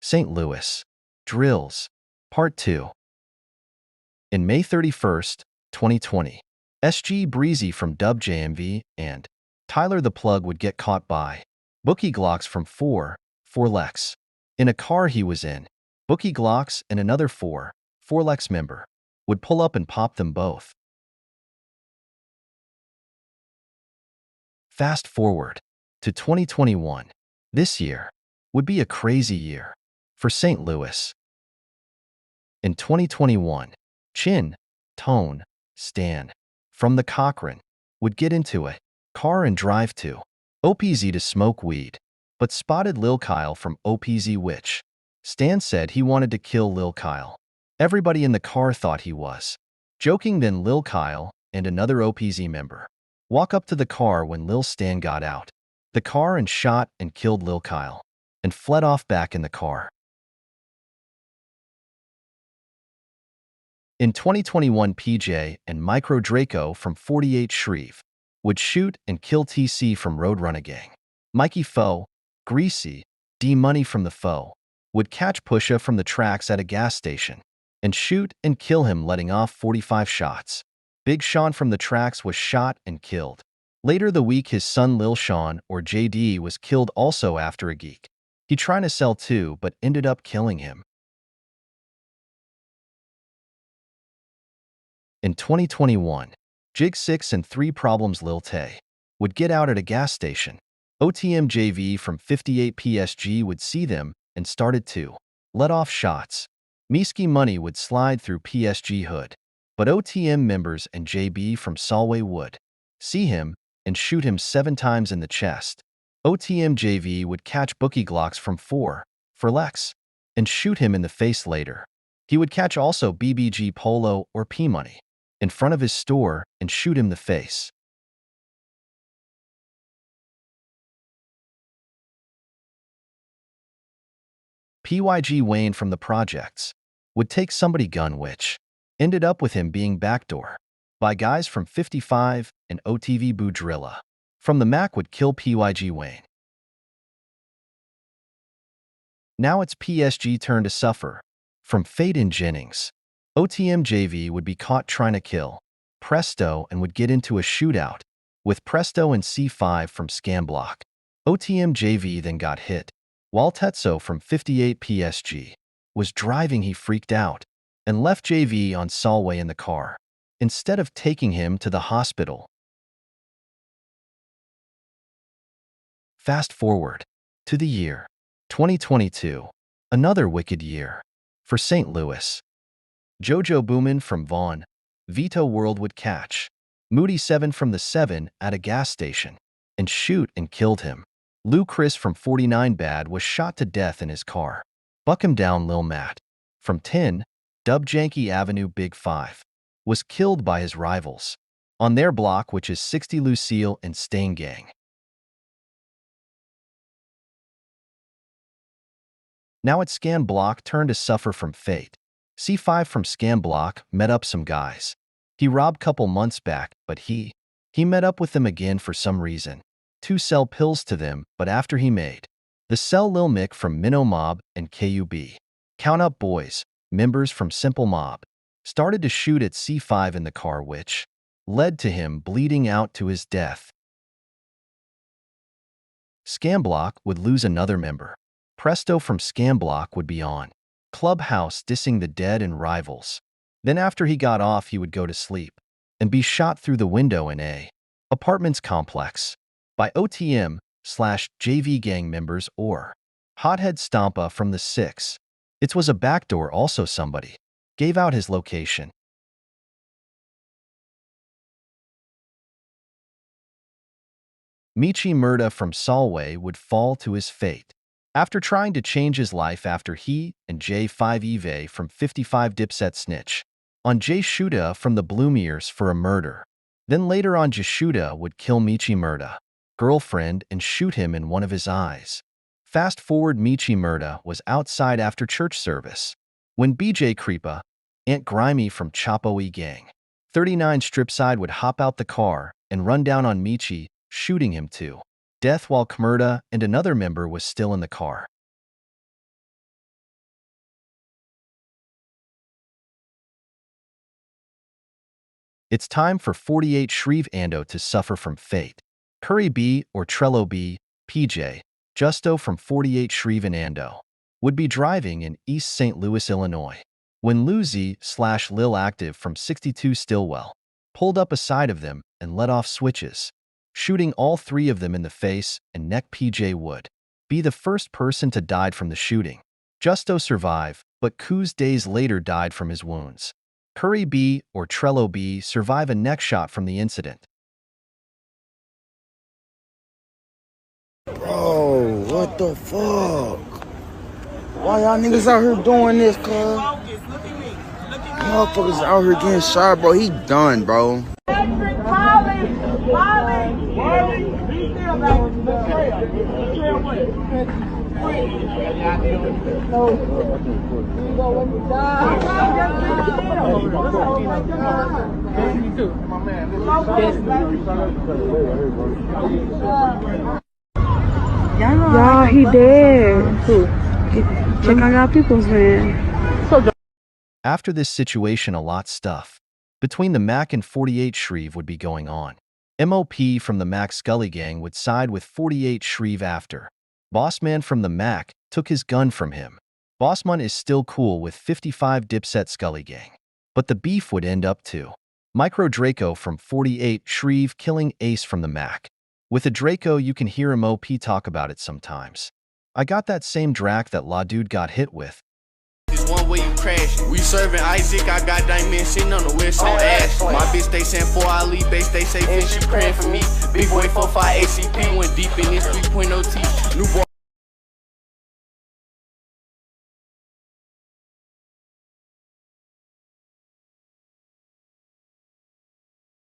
St. Louis. Drills. Part 2. In May 31st, 2020, SG Breezy from Dub JMV and Tyler the Plug would get caught by Bookie Glocks from 4Lex. In a car he was in, Bookie Glocks and another 4Lex member would pull up and pop them both. Fast forward to 2021. This year would be a crazy year for St. Louis. In 2021, Chin, Tone, Stan from the Cochrane would get into a car and drive to OPZ to smoke weed, but spotted Lil Kyle from OPZ, which Stan said he wanted to kill Lil Kyle. Everybody in the car thought he was joking. Then Lil Kyle and another OPZ member walk up to the car when Lil Stan got out the car and shot and killed Lil Kyle and fled off back in the car. In 2021, PJ and Micro Draco from 48 Shreve would shoot and kill TC from Roadrunner Gang. Mikey Foe, Greasy, D Money from the Foe would catch Pusha from the tracks at a gas station and shoot and kill him, letting off 45 shots. Big Sean from the tracks was shot and killed. Later the week, his son Lil Sean, or JD, was killed also after a geek he tried to sell too, but ended up killing him. In 2021, Jig 6 and 3 Problems Lil Tay would get out at a gas station. OTM JV from 58 PSG would see them and started to let off shots. Meeski Money would slide through PSG hood, but OTM members and JB from Solway would see him and shoot him 7 times in the chest. OTM JV would catch Bookie Glocks from 4Lex and shoot him in the face later. He would catch also BBG Polo or P Money in front of his store and shoot him in the face. PYG Wayne from the projects would take somebody gun, which ended up with him being backdoor by guys from 55 and OTV Boudrilla from the Mac would kill PYG Wayne. Now it's PSG turn to suffer from fate in Jennings. OTM JV would be caught trying to kill Presto and would get into a shootout with Presto and C5 from Scamblock. OTM JV then got hit while Tetso from 58 PSG was driving. He freaked out and left JV on Solway in the car instead of taking him to the hospital. Fast forward to the year 2022, another wicked year for St. Louis. Jojo Boomin from Vaughn, Vito World would catch Moody 7 from the 7 at a gas station and shoot and killed him. Lou Chris from 49 Bad was shot to death in his car. Buck him down. Lil Matt from 10 Dub Janky Avenue Big 5 was killed by his rivals on their block, which is 60 Lucille and Stain Gang. Now it's Scan Block turn to suffer from fate. C5 from Scan Block met up some guys he robbed couple months back, but he met up with them again for some reason to sell pills to them, but after he made the sell, Lil Mick from Minnow Mob and KUB Count Up Boys members from Simple Mob started to shoot at C5 in the car, which led to him bleeding out to his death. Scamblock would lose another member. Presto from Scamblock would be on Clubhouse dissing the dead and rivals. Then after he got off, he would go to sleep and be shot through the window in a apartments complex by OTM/JV gang members or Hothead Stompa from the 6. It was a backdoor. Also somebody gave out his location. Michi Murda from Solway would fall to his fate after trying to change his life after he and J5 Eve from 55 Dipset snitch on Jay Shuda from the Bloomiers for a murder. Then later on, Jashuda would kill Michi Murda girlfriend and shoot him in one of his eyes. Fast forward, Michi Murda was outside after church service when BJ Creepa, Aunt Grimy from Chapo E Gang 39 Stripside would hop out the car and run down on Michi, shooting him to death while Kmurda and another member was still in the car. It's time for 48 Shreve Ando to suffer from fate. Curry B or Trello B, PJ, Justo from 48 Shreve and Ando, would be driving in East St. Louis, Illinois, when Lucy/Lil Active from 62 Stillwell pulled up aside of them and let off switches, shooting all three of them in the face and neck. PJ would be the first person to die from the shooting. Justo survived, but Kuz days later died from his wounds. Curry B or Trello B survive a neck shot from the incident. Bro, what the fuck? Why y'all niggas out here doing this, cuz? Motherfuckers out here getting shot, bro. He done, bro. Y'all, he dead. Check I got people's man. After this situation, a lot stuff between the Mac and 48 Shreve would be going on. MOP from the Mac Scully gang would side with 48 Shreve after Bossman from the Mac took his gun from him. Bossman is still cool with 55 Dipset Scully gang, but the beef would end up to Micro Draco from 48 Shreve killing Ace from the Mac. With a Draco, you can hear MOP talk about it sometimes. I got that same Drac that La Dude got hit with. This one way you crashing. We serving Isaac, I got diamonds sitting on the west on Ash. My bitch, they sent 4 Ali base, they say, and she praying for me. Big boy 45 ACP went deep in this 3.0 T. New boy.